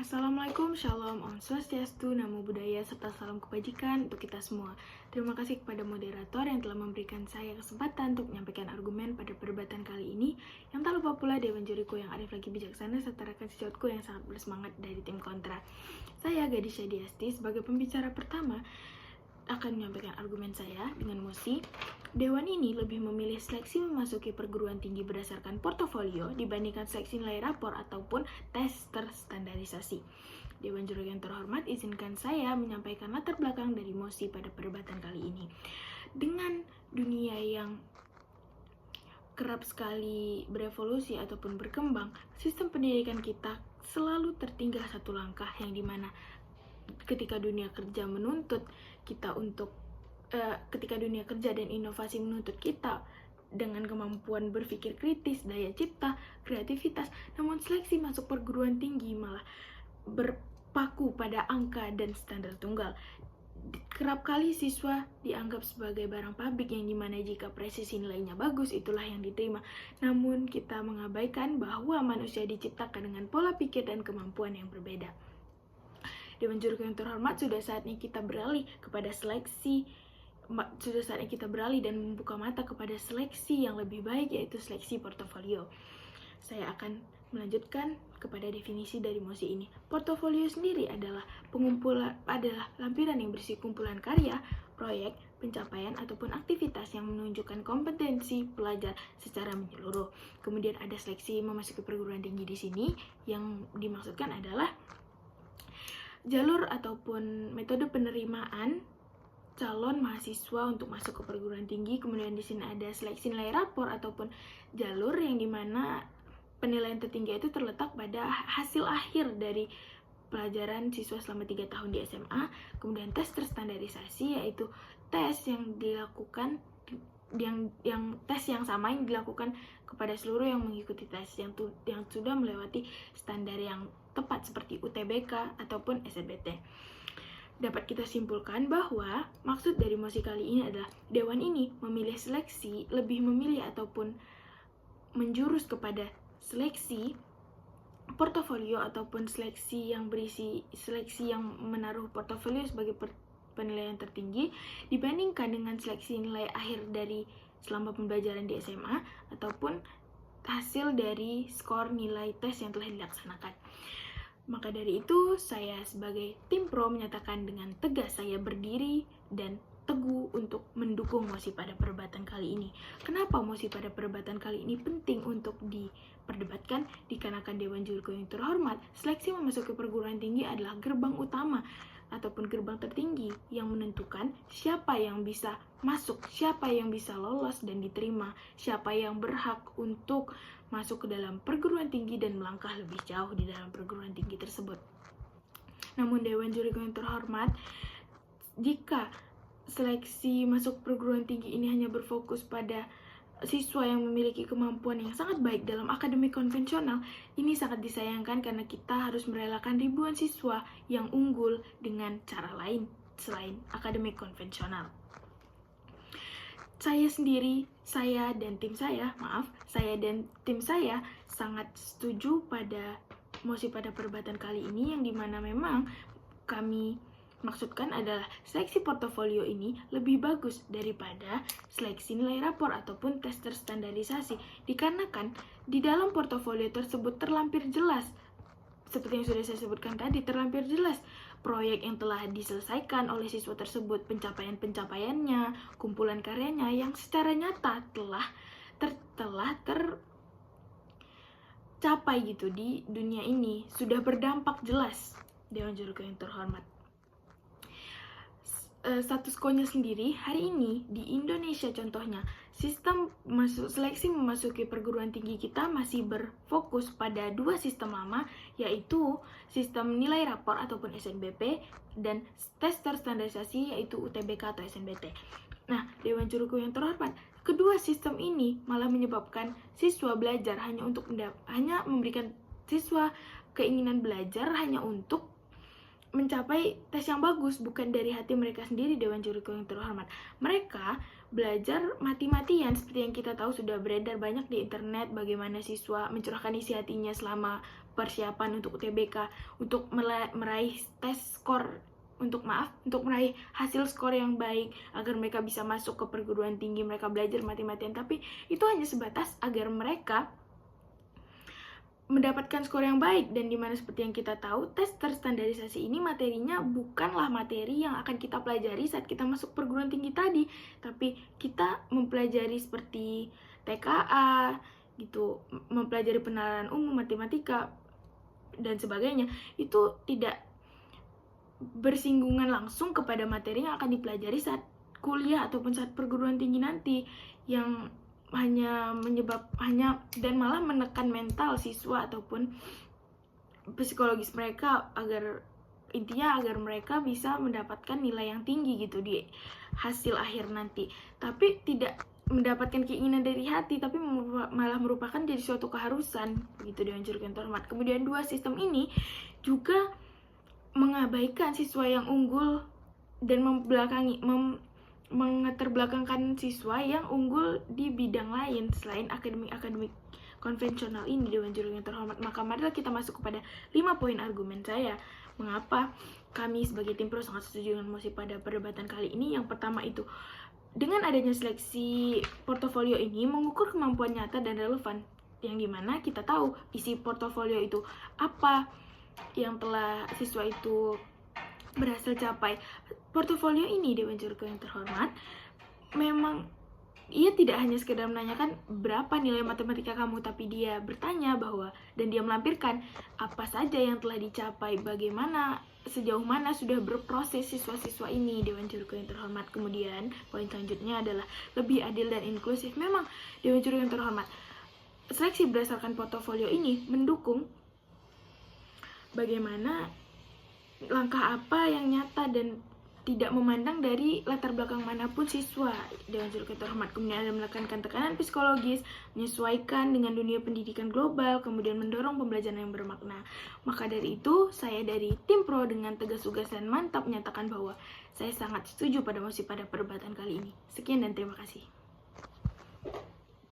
Assalamualaikum, Shalom, Om Swastiastu, Namo Buddhaya, serta salam kebajikan untuk kita semua. Terima kasih kepada moderator yang telah memberikan saya kesempatan untuk menyampaikan argumen pada perdebatan kali ini. Yang tak lupa pula Dewan Juriku yang arif lagi bijaksana, serta rekan sejawatku yang sangat bersemangat dari tim kontra. Saya, Gadis Syadiasti, sebagai pembicara pertama, akan menyampaikan argumen saya dengan mosi. Dewan ini lebih memilih seleksi memasuki perguruan tinggi berdasarkan portofolio dibandingkan seleksi nilai rapor ataupun tes terstandarisasi. Dewan Juri yang terhormat, izinkan saya menyampaikan latar belakang dari mosi pada perdebatan kali ini. Dengan dunia yang kerap sekali berevolusi ataupun berkembang, sistem pendidikan kita selalu tertinggal satu langkah, yang dimana ketika dunia kerja menuntut kita untuk ketika dunia kerja dan inovasi menuntut kita dengan kemampuan berpikir kritis, daya cipta, kreativitas, namun seleksi masuk perguruan tinggi malah berpaku pada angka dan standar tunggal. Kerap kali siswa dianggap sebagai barang pabrik, yang dimana jika presisi nilainya bagus, itulah yang diterima. Namun kita mengabaikan bahwa manusia diciptakan dengan pola pikir dan kemampuan yang berbeda. Dewan Juri yang terhormat, sudah saatnya kita beralih dan membuka mata kepada seleksi yang lebih baik, yaitu seleksi portofolio. Saya akan melanjutkan kepada definisi dari mosi ini. Portofolio sendiri adalah lampiran yang berisi kumpulan karya, proyek, pencapaian ataupun aktivitas yang menunjukkan kompetensi pelajar secara menyeluruh. Kemudian ada seleksi memasuki perguruan tinggi di sini, yang dimaksudkan adalah jalur ataupun metode penerimaan calon mahasiswa untuk masuk ke perguruan tinggi. Kemudian di sini ada seleksi nilai rapor ataupun jalur yang dimana penilaian tertinggi itu terletak pada hasil akhir dari pelajaran siswa selama 3 tahun di SMA. Kemudian tes terstandarisasi, yaitu tes yang dilakukan tes yang sama yang dilakukan kepada seluruh yang mengikuti tes yang sudah melewati standar yang tepat seperti UTBK ataupun SNBT. Dapat kita simpulkan bahwa maksud dari mosi kali ini adalah Dewan ini lebih memilih ataupun menjurus kepada seleksi portofolio ataupun seleksi yang menaruh portofolio sebagai penilaian tertinggi dibandingkan dengan seleksi nilai akhir dari selama pembelajaran di SMA ataupun hasil dari skor nilai tes yang telah dilaksanakan. Maka dari itu, saya sebagai tim pro menyatakan dengan tegas saya berdiri dan teguh untuk mendukung mosi pada perdebatan kali ini. Kenapa mosi pada perdebatan kali ini penting untuk diperdebatkan? Dikarenakan Dewan Juri yang terhormat, seleksi memasuki perguruan tinggi adalah gerbang utama ataupun gerbang tertinggi yang menentukan siapa yang bisa masuk, siapa yang bisa lolos dan diterima, siapa yang berhak untuk masuk ke dalam perguruan tinggi dan melangkah lebih jauh di dalam perguruan tinggi tersebut. Namun Dewan Juri yang terhormat, jika seleksi masuk perguruan tinggi ini hanya berfokus pada siswa yang memiliki kemampuan yang sangat baik dalam akademik konvensional, ini sangat disayangkan karena kita harus merelakan ribuan siswa yang unggul dengan cara lain selain akademik konvensional. Saya dan tim saya sangat setuju pada mosi pada perdebatan kali ini, yang dimana memang kami maksudkan adalah seleksi portofolio ini lebih bagus daripada seleksi nilai rapor ataupun tes terstandarisasi, dikarenakan di dalam portofolio tersebut terlampir jelas, seperti yang sudah saya sebutkan tadi, terlampir jelas proyek yang telah diselesaikan oleh siswa tersebut, pencapaiannya, kumpulan karyanya yang secara nyata telah tercapai gitu di dunia ini, sudah berdampak jelas. Dewan Juri yang terhormat, status quo-nya sendiri hari ini di Indonesia contohnya, sistem seleksi memasuki perguruan tinggi kita masih berfokus pada dua sistem lama, yaitu sistem nilai rapor ataupun SNBP dan tes terstandarisasi yaitu UTBK atau SNBT. Nah, Dewan Juri yang terhormat, kedua sistem ini malah menyebabkan siswa belajar hanya memberikan siswa keinginan belajar hanya untuk mencapai tes yang bagus, bukan dari hati mereka sendiri. Dewan Juri yang terhormat, mereka belajar mati-matian, seperti yang kita tahu sudah beredar banyak di internet bagaimana siswa mencurahkan isi hatinya selama persiapan untuk UTBK, untuk meraih meraih hasil skor yang baik agar mereka bisa masuk ke perguruan tinggi, mereka belajar mati-matian, tapi itu hanya sebatas agar mereka mendapatkan skor yang baik. Dan dimana seperti yang kita tahu, tes terstandarisasi ini materinya bukanlah materi yang akan kita pelajari saat kita masuk perguruan tinggi tadi, tapi kita mempelajari seperti TKA gitu, mempelajari penalaran umum, matematika dan sebagainya. Itu tidak bersinggungan langsung kepada materi yang akan dipelajari saat kuliah ataupun saat perguruan tinggi nanti, yang hanya dan malah menekan mental siswa ataupun psikologis mereka, agar mereka bisa mendapatkan nilai yang tinggi gitu di hasil akhir nanti, tapi tidak mendapatkan keinginan dari hati, tapi malah merupakan jadi suatu keharusan begitu Dewan Juru yang terhormat. Kemudian dua, sistem ini juga mengabaikan siswa yang unggul dan mengeterbelakangkan siswa yang unggul di bidang lain selain akademik konvensional ini Dewan Juru yang terhormat. Maka marilah kita masuk kepada 5 poin argumen saya mengapa kami sebagai tim pro sangat setuju dengan mosi pada perdebatan kali ini. Yang pertama itu, dengan adanya seleksi portofolio ini mengukur kemampuan nyata dan relevan, yang dimana kita tahu isi portofolio itu apa yang telah siswa itu berhasil capai. Portofolio ini Dewan Juru yang terhormat, memang ia tidak hanya sekedar menanyakan berapa nilai matematika kamu, tapi dia bertanya bahwa, dan dia melampirkan apa saja yang telah dicapai, bagaimana, sejauh mana sudah berproses siswa-siswa ini Dewan Juru yang terhormat. Kemudian poin selanjutnya adalah lebih adil dan inklusif. Memang Dewan Juru yang terhormat, seleksi berdasarkan portofolio ini mendukung bagaimana langkah apa yang nyata dan tidak memandang dari latar belakang manapun siswa Dewan Juru yang terhormat. Kemudian ada menekankan tekanan psikologis, menyesuaikan dengan dunia pendidikan global, kemudian mendorong pembelajaran yang bermakna. Maka dari itu, saya dari tim pro dengan tegas tugas dan mantap menyatakan bahwa saya sangat setuju pada mosi pada perdebatan kali ini. Sekian dan terima kasih.